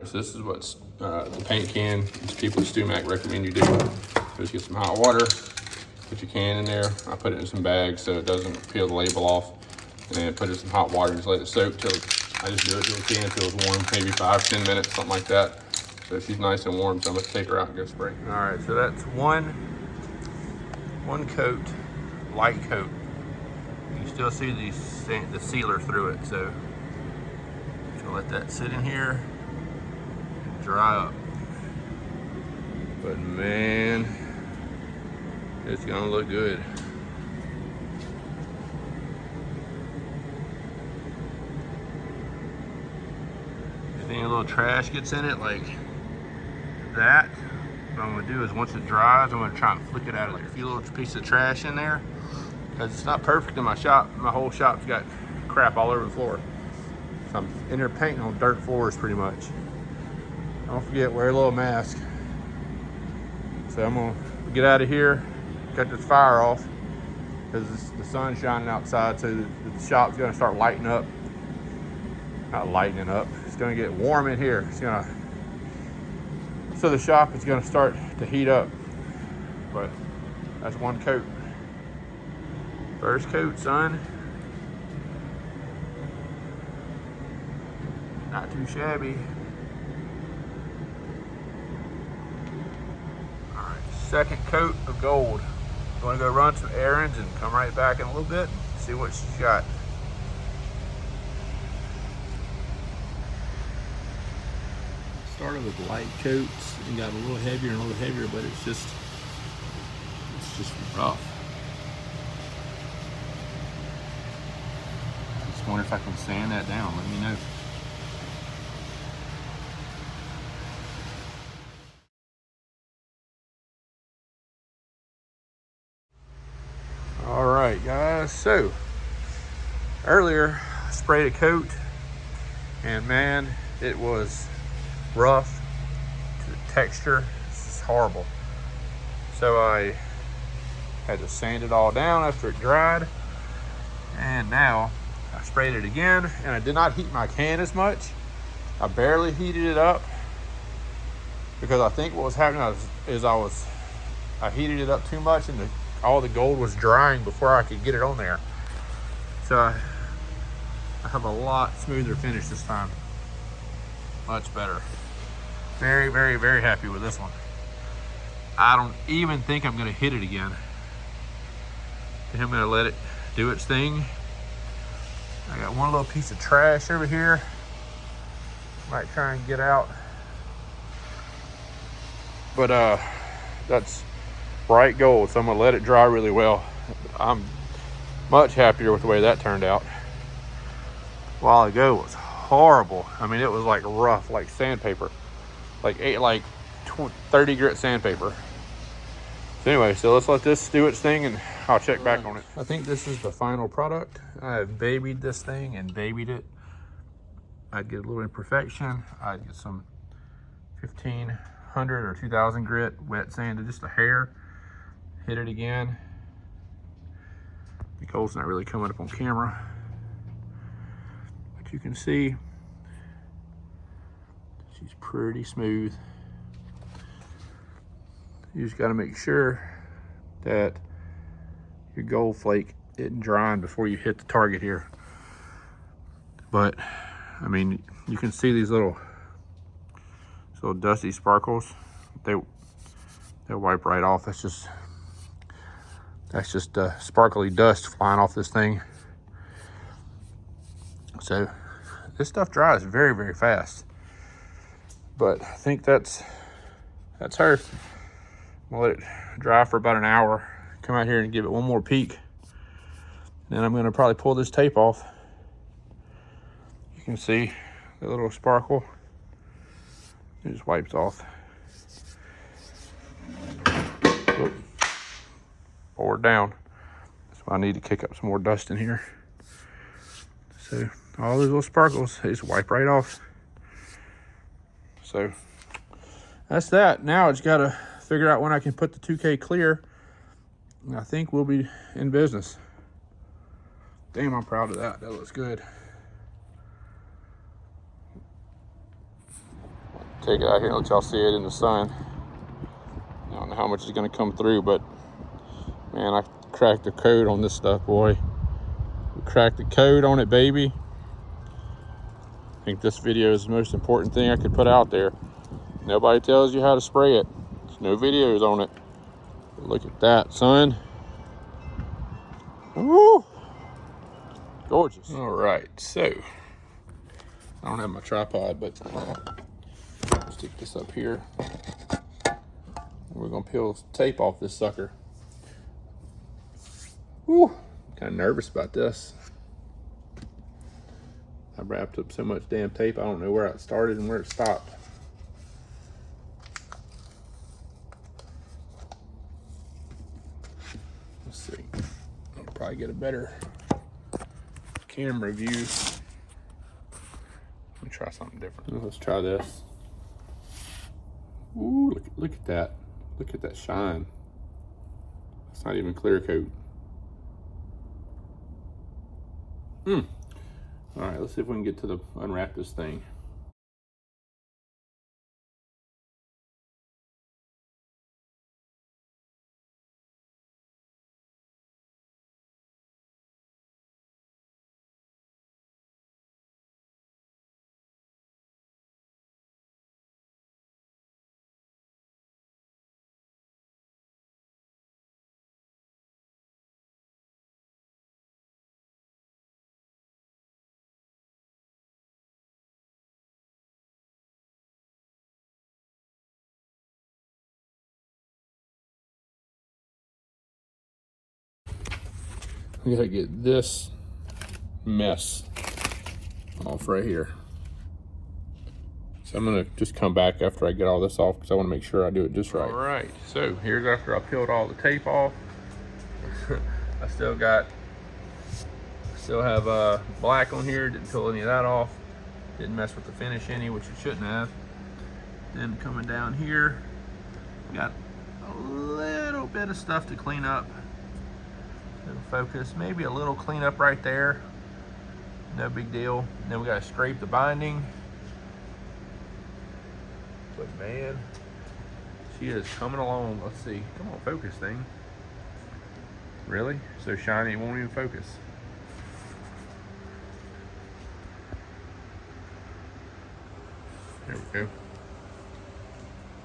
So this is what the paint can, these people at StewMac recommend you do. Just get some hot water, put your can in there. I put it in some bags so it doesn't peel the label off. And then put it in some hot water and just let it soak till, I just do it till the can feels warm, maybe 5-10 minutes, something like that. So she's nice and warm, so I'm gonna take her out and go spray. All right, so that's one coat, light coat. You can still see the sealer through it, so just gonna let that sit in here and dry up. But man, it's gonna look good. If any little trash gets in it, like that, what I'm gonna do is once it dries, I'm gonna try and flick it out of there. A few little pieces of trash in there, because it's not perfect in my shop. My whole shop's got crap all over the floor. So I'm in there painting on dirt floors pretty much. Don't forget, wear a little mask. So I'm gonna get out of here, cut this fire off, because the sun's shining outside, so the shop's gonna start lighting up. Not lightening up, it's gonna get warm in here. So the shop is gonna start to heat up. But that's one coat. First coat, son. Not too shabby. All right, second coat of gold. I'm gonna go run some errands and come right back in a little bit and see what she's got. Started with light coats and got a little heavier and a little heavier, but it's just rough. I just wonder if I can sand that down. Let me know. All right, guys, so earlier I sprayed a coat and man, it was rough to the texture. It's horrible. So I had to sand it all down after it dried, and now I sprayed it again, and I did not heat my can as much. I barely heated it up because I think what was happening I heated it up too much, and all the gold was drying before I could get it on there. So I have a lot smoother finish this time. Much better. Very, very, very happy with this one. I don't even think I'm gonna hit it again. I'm gonna let it do its thing. I got one little piece of trash over here. Might try and get out. But that's bright gold, so I'm gonna let it dry really well. I'm much happier with the way that turned out. A while ago it was horrible. I mean, it was like rough, like sandpaper, like 30 grit sandpaper. So anyway, so let's let this do its thing and I'll check back on it. I think this is the final product. I have babied this thing and babied it. I'd get a little imperfection. I'd get some 1500 or 2000 grit wet sand, just a hair. Hit it again. The gold's not really coming up on camera, but you can see she's pretty smooth. You just got to make sure that your gold flake isn't drying before you hit the target here. But I mean, you can see these little dusty sparkles. They'll wipe right off. That's just sparkly dust flying off this thing. So this stuff dries very, very fast. But I think that's her. I'm gonna let it dry for about an hour. Come out here and give it one more peek. Then I'm gonna probably pull this tape off. You can see the little sparkle. It just wipes off. Oop. Pour it down. That's why I need to kick up some more dust in here. So all those little sparkles, they just wipe right off. So that's that. Now I just gotta figure out when I can put the 2K clear. And I think we'll be in business. Damn, I'm proud of that. That looks good. take it out here and let y'all see it in the sun. I don't know how much is gonna come through, but man, I cracked the code on this stuff, boy. We cracked the code on it, baby. I think this video is the most important thing I could put out there. Nobody tells you how to spray it. There's no videos on it. But look at that, son. Woo! Gorgeous. All right, so I don't have my tripod, but I'll stick this up here. We're gonna peel tape off this sucker. Woo! I'm kind of nervous about this. I wrapped up so much damn tape, I don't know where it started and where it stopped. Let's see. I'll probably get a better camera view. Let me try something different. Let's try this. Ooh, look at that. Look at that shine. It's not even clear coat. All right, let's see if we can get to the unwrap this thing. We gotta get this mess off right here. So I'm gonna just come back after I get all this off because I wanna make sure I do it just right. All right, so here's after I peeled all the tape off. I still have black on here, didn't peel any of that off. Didn't mess with the finish any, which it shouldn't have. Then coming down here, got a little bit of stuff to clean up. Focus, maybe a little cleanup right there, no big deal. Then we got to scrape the binding, but man, she is coming along. Let's see, come on, focus thing. Really? So shiny it won't even focus. There we go.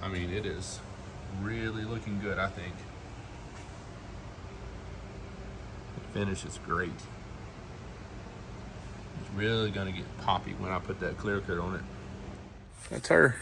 I mean, it is really looking good, I think. Finish is great. It's really gonna get poppy when I put that clear coat on it. That's her.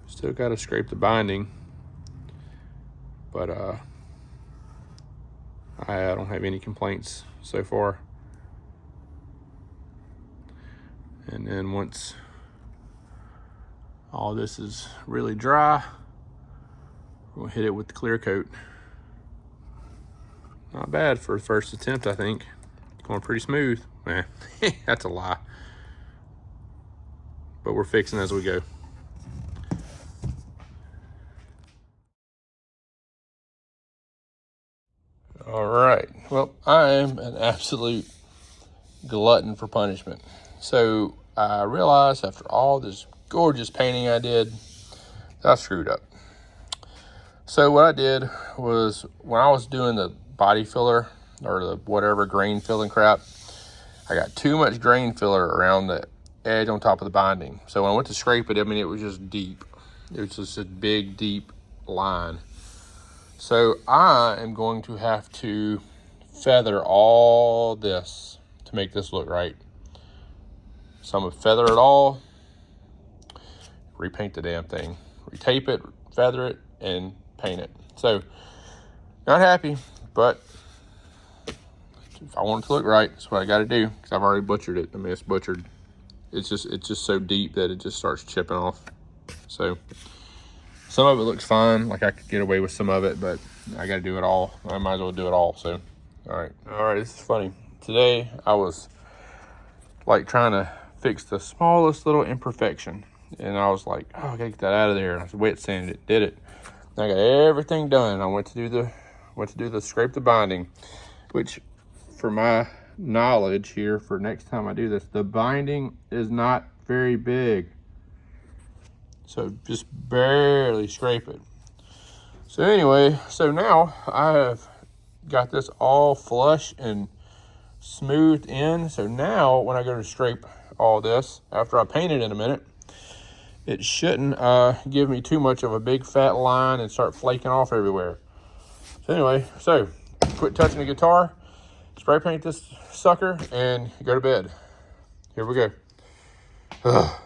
Still gotta scrape the binding, but I don't have any complaints so far. And then once all this is really dry, we'll hit it with the clear coat. Not bad for the first attempt, I think. Going pretty smooth. Eh, that's a lie. But we're fixing as we go. All right, well, I am an absolute glutton for punishment. So I realized after all this gorgeous painting I did, I screwed up. So what I did was, when I was doing the body filler or the whatever grain filling crap, I got too much grain filler around the edge on top of the binding. So when I went to scrape it, I mean, it was just deep. It was just a big, deep line. So I am going to have to feather all this to make this look right. So I'm gonna feather it all, repaint the damn thing, retape it, feather it, and paint it. So not happy, but if I want it to look right, that's what I got to do, because I've already butchered it. I mean, it's butchered. It's just so deep that it just starts chipping off. So some of it looks fine, like I could get away with some of it, but I got to do it all. I might as well do it all. So all right, this is funny. Today I was like trying to fix the smallest little imperfection, and I was like, oh, I gotta get that out of there. And I wet sanded it, did it. I got everything done. I went to do the scrape the binding, which for my knowledge here for next time I do this. The binding is not very big, so just barely scrape it. So anyway, so now I have got this all flush and smoothed in. So now when I go to scrape all this after I paint it in a minute, it shouldn't give me too much of a big fat line and start flaking off everywhere. So anyway, so quit touching the guitar, spray paint this sucker, and go to bed. Here we go. Ugh.